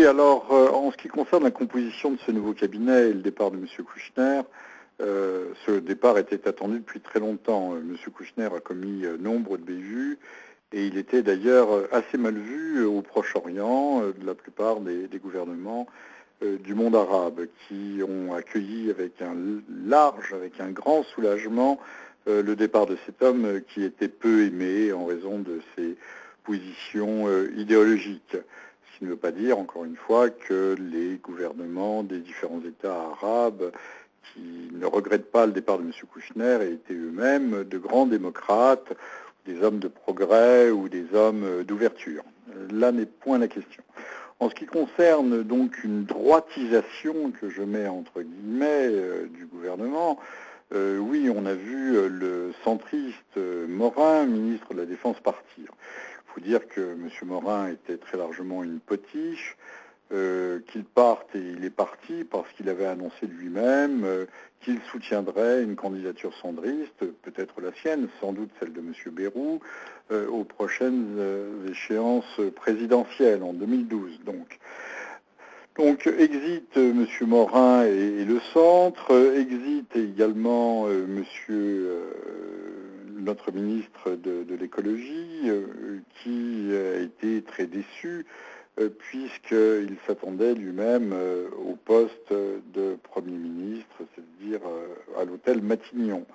Oui, alors en ce qui concerne la composition de ce nouveau cabinet et le départ de M. Kouchner, ce départ était attendu depuis très longtemps. M. Kouchner a commis nombre de bévues et il était d'ailleurs assez mal vu au Proche-Orient de la plupart des gouvernements du monde arabe qui ont accueilli avec un grand soulagement le départ de cet homme qui était peu aimé en raison de ses positions idéologiques. Ce qui ne veut pas dire, encore une fois, que les gouvernements des différents États arabes qui ne regrettent pas le départ de M. Kouchner aient été eux-mêmes de grands démocrates, des hommes de progrès ou des hommes d'ouverture. Là n'est point la question. En ce qui concerne donc une droitisation que je mets entre guillemets du gouvernement, oui, on a vu le centriste Morin, ministre de la Défense, partir. Il faut dire que M. Morin était très largement une potiche, qu'il parte et il est parti parce qu'il avait annoncé lui-même qu'il soutiendrait une candidature centriste, peut-être la sienne, sans doute celle de M. Bayrou, aux prochaines échéances présidentielles en 2012. Donc exit M. Morin et le centre, exit également notre ministre de l'écologie, qui a été très déçu puisqu'il s'attendait lui-même au poste de Premier ministre, c'est-à-dire à l'hôtel Matignon.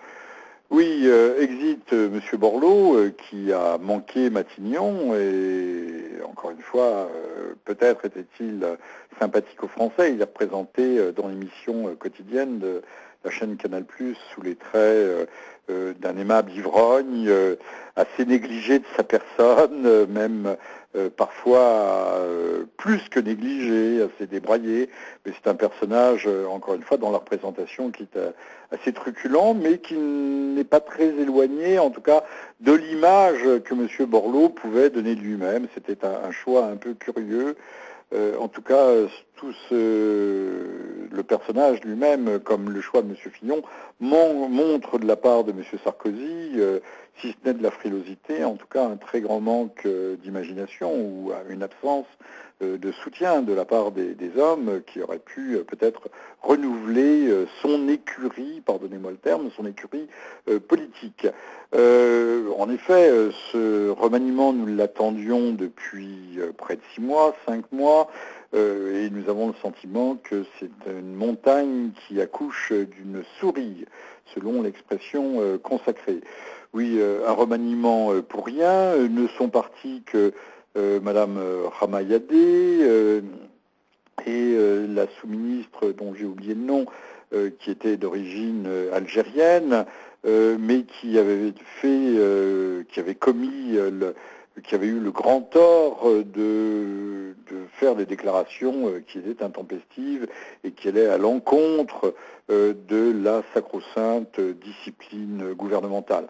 Oui, exit M. Borloo, qui a manqué Matignon, et encore une fois, peut-être était-il sympathique aux Français. Il a présenté dans l'émission quotidienne de la chaîne Canal+, sous les traits d'un aimable ivrogne, assez négligé de sa personne, même parfois plus que négligé, assez débraillé. Mais c'est un personnage, encore une fois, dans la représentation qui est assez truculent, mais qui n'est pas très éloigné, en tout cas, de l'image que M. Borloo pouvait donner de lui-même. C'était un choix un peu curieux. En tout cas, le personnage lui-même, comme le choix de M. Fillon, montre de la part de M. Sarkozy, si ce n'est de la frilosité, en tout cas un très grand manque d'imagination ou une absence de soutien de la part des hommes qui auraient pu peut-être renouveler son écurie, pardonnez-moi le terme, son écurie politique. En effet, ce remaniement, nous l'attendions depuis près de 6 mois, 5 mois, et nous avons le sentiment que c'est une montagne qui accouche d'une souris, selon l'expression consacrée. Oui, un remaniement pour rien, ne sont partis que Madame Ramayadeh et la sous-ministre dont j'ai oublié le nom, qui était d'origine algérienne, mais qui avait qui avait eu le grand tort de faire des déclarations qui étaient intempestives et qui allaient à l'encontre de la sacro-sainte discipline gouvernementale.